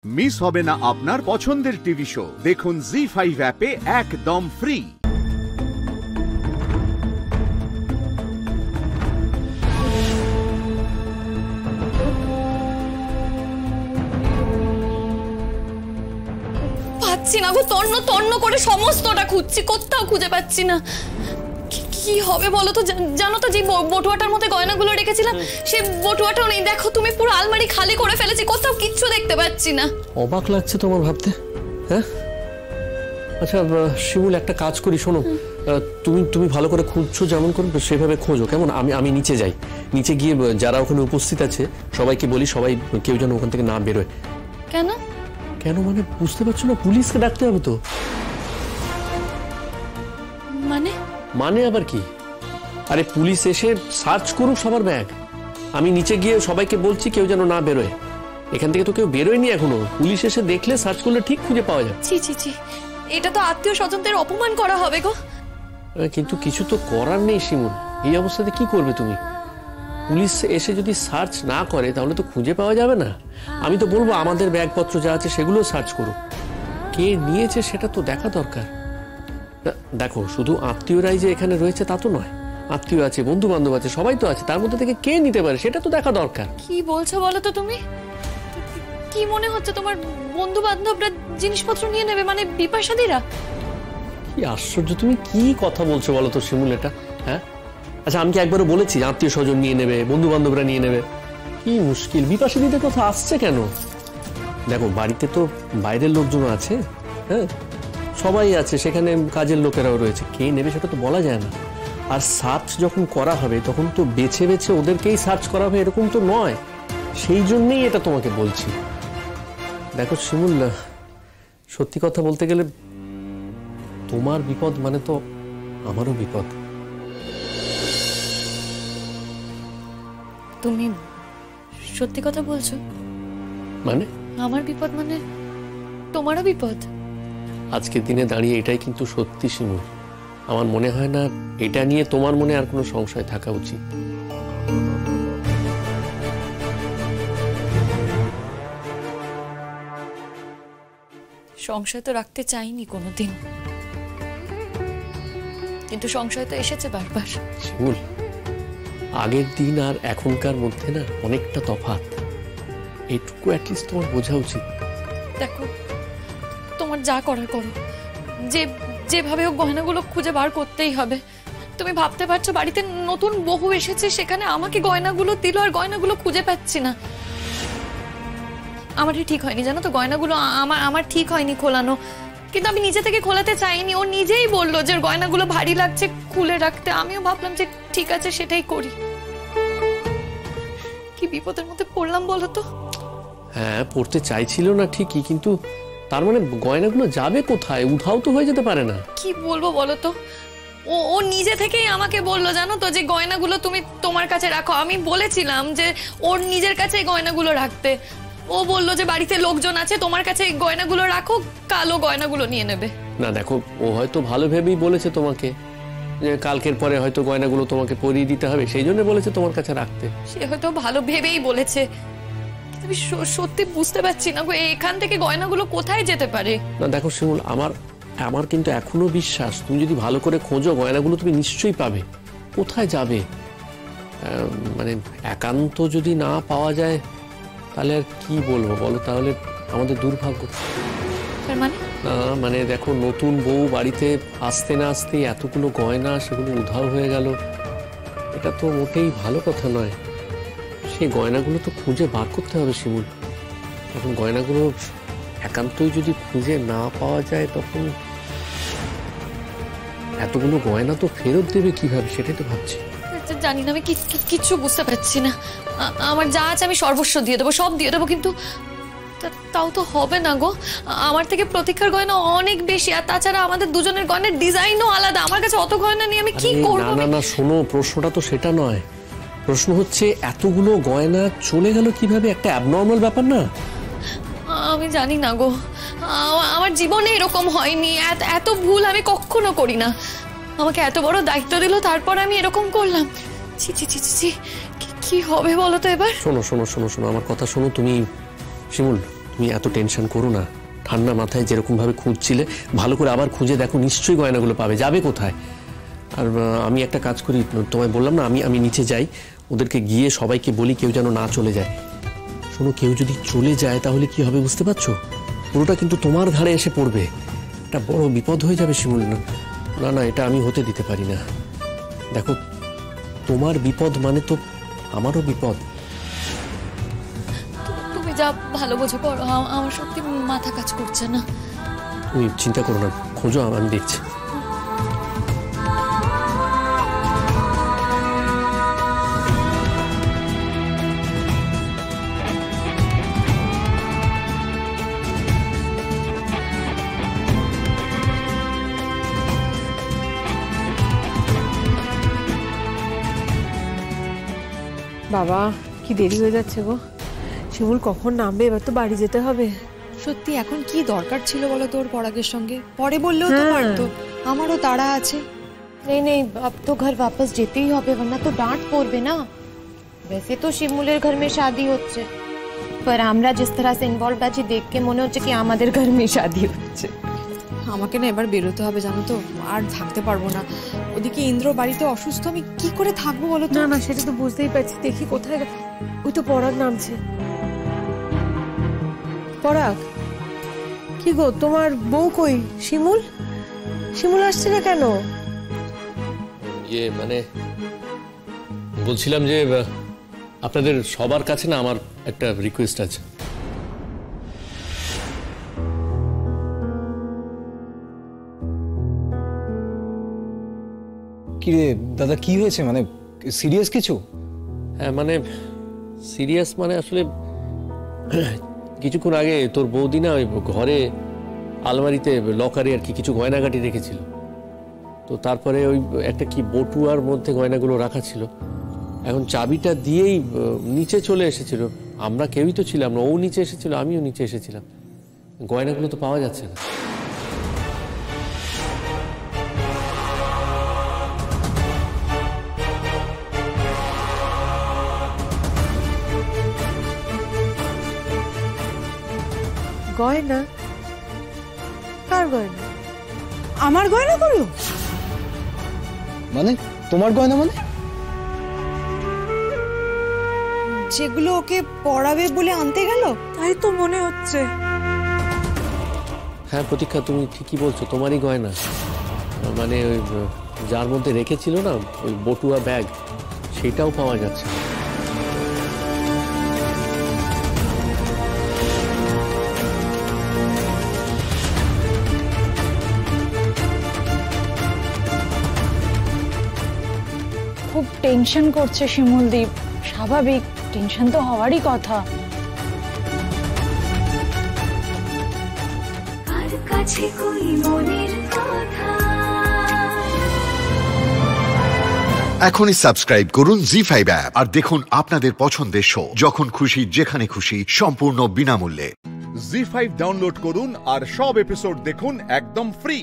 Miss হবে না আপনার পছন্দের টিভি শো। দেখুন জি5 অ্যাপে একদম ফ্রি। পাচ্ছি না গো, তন্ন তন্ন করে সমস্তটা খুঁজছি, কোথাও খুঁজে পাচ্ছি না। কি হবে বলো তো? জানো তো যে বটুয়াটার মধ্যে গয়নাগুলো রেখেছিলাম, সেই বটুয়াটাও নেই। দেখো তুমি, পুরো আলমারি খালি করে ফেলেছি, কোথাও কিচ্ছু দেখতে পাচ্ছি না। অবাক লাগছে তোমার ভাবতে, হ্যাঁ? আচ্ছা শিমুল, একটা কাজ করি, শোনো, তুমি ভালো করে খুঁজছো, যেমন করে সেভাবে খোঁজো, কেমন? আমি নিচে যাই, নিচে গিয়ে যারা ওখানে উপস্থিত আছে সবাইকে বলি, সবাই কেউ যেন ওখান থেকে না বেরোয়। কেন কেন মানে বুঝতে পারছো না? পুলিশকে ডাকতে হবে তো। মানে আবার কি? আরে পুলিশ এসে সার্চ করুক সবার ব্যাগ। আমি নিচে গিয়ে সবাইকে বলছি কেউ যেন না বেরোয়। এখান থেকে তো কেউ বেরোয়নি এখনো। পুলিশ এসে দেখলে, সার্চ করলে ঠিক খুঁজে পাওয়া যাবে। ছি ছি ছি, এটা তো আত্মীয় স্বজনদের অপমান করা হবে গো। কিন্তু কিছু তো করার নেই শিমুল, এই অবস্থাতে কি করবে তুমি? পুলিশ এসে যদি সার্চ না করে তাহলে তো খুঁজে পাওয়া যাবে না। আমি তো বলবো আমাদের ব্যাগপত্র যা আছে সেগুলো সার্চ করুক, কে নিয়েছে সেটা তো দেখা দরকার। দেখো, শুধু আত্মীয়রাই যে এখানে রয়েছে তা তো নয়, আত্মীয় আছে, বন্ধু বান্ধব আছে, সবাই তো আছে। তার মধ্যে থেকে কে নিতে পারে সেটা তো দেখা দরকার। কি বলছো বলো তো তুমি? কি মনে হচ্ছে তোমার বন্ধু বান্ধবরা জিনিসপত্র নিয়ে নেবে, মানে বিপাশাদিরা? কি আশ্চর্য, তুমি কি কথা বলছো বলো তো শিমুল এটা, হ্যাঁ? আচ্ছা আমি কি একবারও বলেছি আত্মীয় স্বজন নিয়ে নেবে, বন্ধু বান্ধবরা নিয়ে নেবে? কি মুশকিল, বিপাশাদিদের কথা আসছে কেন? দেখো, বাড়িতে তো বাইরের লোকজন আছে, হ্যাঁ, সবাই আছে, সেখানে কাজের লোকেরাও রয়েছে, কে নেবে সেটা তো বলা যায় না। আর সার্চ যখন করা হবে তখন তো বেছে বেছে ওদেরকেই সার্চ করা হবে, এরকম তো নয়। সেই জন্যই এটা তোমাকে বলছি। দেখো শিমুল, সত্যি কথা বলতে গেলে তোমার বিপদ মানে তো আমারও বিপদ। তুমি সত্যি কথা বলছো? মানে আমার বিপদ মানে তোমারও বিপদ? আজকের দিনে দাঁড়িয়ে এটাই কিন্তু সত্যি শিমুল। আমার মনে হয় না এটা নিয়ে তোমার মনে আর কোনো সংশয় থাকা উচিত। সংশয় তো রাখতে চাইনি কোনোদিন, কিন্তু সংশয় তো এসেছে বারবার। শিমুল, আগের দিন আর এখনকার মধ্যে না অনেকটা তফাৎ, এটুকু অ্যাটলিস্ট তোমার বোঝা উচিত। দেখো, তোমার যা করার করো, যেভাবে হোক গয়নাগুলো খুঁজে বার করতেই হবে। তুমি ভাবতে পারছো বাড়িতে নতুন বহু এসেছে, সেখানে আমাকে গয়নাগুলো দিল আর গয়নাগুলো খুঁজে পাচ্ছি না। আমারই ঠিক হয়নি, জানো তো, গয়নাগুলো আমার ঠিক হয়নি খোলানো। কিন্তু আমি নিজে থেকে খোলাতে চাইনি, ও নিজেই বললো যে গয়নাগুলো ভারী লাগছে, খুলে রাখতে। আমিও ভাবলাম যে ঠিক আছে, সেটাই করি। কি বিপদের মধ্যে পড়লাম বলো তো। হ্যাঁ, পড়তে চাইছিল না ঠিকই, কিন্তু তার মানে গয়নাগুলো যাবে কোথায়? উধাও তো হয়ে যেতে পারে না। কি বলবো বলো তো, ও নিজে থেকেই আমাকে বললো, জানো তো, যে গয়নাগুলো তুমি তোমার কাছে রাখো। আমি বলেছিলাম যে ওর নিজের কাছে গয়নাগুলো রাখতে। ও বললো যে বাড়িতে লোকজন আছে, তোমার কাছে গয়নাগুলো রাখো, কালো গয়নাগুলো নিয়ে নেবে। না দেখো, ও হয়তো ভালো ভেবেই বলেছে তোমাকে যে কালকের পরে হয়তো গয়নাগুলো তোমাকে পরিয়ে দিতে হবে, সেই জন্য বলেছে তোমার কাছে রাখতে। সে হয়তো ভালো ভেবেই বলেছে, আমি সত্যি বুঝতে পারছি না এখান থেকে গয়নাগুলো কোথায় যেতে পারে। না দেখো শিমুল, আমার কিন্তু এখনো বিশ্বাস, তুমি যদি ভালো করে খোঁজো গয়নাগুলো তুমি নিশ্চয়ই পাবে। কোথায় যাবে মানে একান্ত যদি না পাওয়া যায় তাহলে আর কি বলবো বলো? তাহলে আমাদের দুর্ভাগ্য। মানে দেখো, নতুন বউ বাড়িতে আসতে না আসতেই এতগুলো গয়না, সেগুলো উধাও হয়ে গেল, এটা তো মোটেই ভালো কথা নয়। সেই গয়নাগুলো তো খুঁজে বার করতে হবে শিমুল। এখন গয়নাগুলো একান্তই যদি খুঁজে না পাওয়া যায়, তখন এতগুলো গয়না তো ফেরত দেবে কিভাবে, সেটাই তো ভাবছি। জানি না, আমি কিচ্ছু বুঝতে পারছি না। আমার যা আছে আমি সর্বস্ব দিয়ে দেবো, সব দিয়ে দেবো, কিন্তু তাও তো হবে না গো। আমার থেকে প্রতীক্ষার গয়না অনেক বেশি, আর তাছাড়া আমাদের দুজনের গয়নার ডিজাইনও আলাদা। আমার কাছে অত গয়না নিয়ে আমি কি করবো? না শোনো, প্রশ্নটা তো সেটা নয়। প্রশ্ন হচ্ছে এতগুলো গয়না চলে গেল কিভাবে? একটা অ্যাবনর্মাল ব্যাপার না? আমি জানি না গো, আমার জীবনে এরকম হয়নি। এত ভুল আমি কখনো করি না। আমাকে এত বড় দায়িত্ব দিল, তারপর আমি এরকম করলাম। ছি ছি ছি ছি, কি হবে বলো তো এবার? শোনো শোনো শোনো শোনো, আমার কথা শোনো। তুমি শিমুল, তুমি এত টেনশন করো না, ঠান্ডা মাথায় যেরকম ভাবে খুঁজছিলে ভালো করে আবার খুঁজে দেখো, নিশ্চয়ই গয়নাগুলো পাবে। যাবে কোথায়? আর আমি একটা কাজ করি, তোমায় বললাম না, আমি নিচে যাই, ওদেরকে গিয়ে সবাইকে বলি কেউ যেন না চলে যায়। শোনো, কেউ যদি চলে যায় তাহলে কি হবে বুঝতে পারছো? পুরোটা কিন্তু তোমার ঘাড়ে এসে পড়বে, একটা বড় বিপদ হয়ে যাবে শিমুল। না না, এটা আমি হতে দিতে পারি না। দেখো, তোমার বিপদ মানে তো আমারও বিপদ। তুমি যা ভালো বোঝো করো, আমার সত্যি মাথা কাজ করছে না। তুমি চিন্তা করো না, খোঁজো, আমি দেখছি। বাবা, কি দেরি হয়ে যাচ্ছে গো। শিমুল কখন নামবে? এবার তো বাড়ি যেতে হবে। সত্যি এখন কি দরকার ছিল বলো তোর পরাগের সঙ্গে? পরে বললেও তো পারতো, আমারও তাড়া আছে। नहीं नहीं, अब तो घर वापस যেতেই হবে, वरना तो डांट পড়বে না। वैसे तो শিমুলের घर में शादी হচ্ছে, पर আমরা जिस तरह से इन्वॉल्व আছি দেখকে মনে হচ্ছে কি আমাদের घर में शादी হচ্ছে। আমাকে না এবার বেরোতে হবে, জানো তো, আর থাকতে পারবো না। ওদিকে ইন্দ্র বাড়িতে অসুস্থ, আমি কি করে থাকবো বলো তো? না না, সেটা তো বুঝতেই পারছি। দেখি কোথায়, ওই তো পরাগ নামছে। পরাগ, কি গো, তোমার বউ কই? শিমুল শিমুল আসছে না কেন? মানে বলছিলাম যে আপনাদের সবার কাছে না আমার একটা রিকোয়েস্ট আছে। কি রে দাদা, কি হয়েছে? মানে সিরিয়াস কিছু? হ্যাঁ, মানে সিরিয়াস মানে আসলে কিছুক্ষণ আগে তোর বৌদি না ওই ঘরে আলমারিতে লকারে আর কি কিছু গয়নাগাটি রেখেছিল। তো তারপরে ওই একটা কি বটুয়ার মধ্যে গয়নাগুলো রাখা ছিল। এখন চাবিটা দিয়েই নিচে চলে এসেছিল। আমরা কেউই তো ছিলাম না, ও নিচে এসেছিল, আমিও নিচে এসেছিলাম। গয়নাগুলো তো পাওয়া যাচ্ছে না। গয়না? কার গয়না? আমার গয়না করলো? মানে তোমার গয়না? মানে যেগুলো ওকে পড়াবে বলে আনতে গেল, তাই তো মনে হচ্ছে। হ্যাঁ প্রতীক্ষা, তুমি ঠিকই বলছো, তোমারই গয়না। মানে ওই যার মধ্যে রেখেছিল না ওই বটুয়া ব্যাগ, সেটাও পাওয়া যাচ্ছে না। খুব টেনশন করছে শিমুলদীপ, স্বাভাবিক, টেনশন তো হওয়ারই কথা। এখনই সাবস্ক্রাইব করুন জি5 অ্যাপ আর দেখুন আপনাদের পছন্দের শো যখন খুশি যেখানে খুশি সম্পূর্ণ বিনামূল্যে। জি5 ডাউনলোড করুন আর সব এপিসোড দেখুন একদম ফ্রি।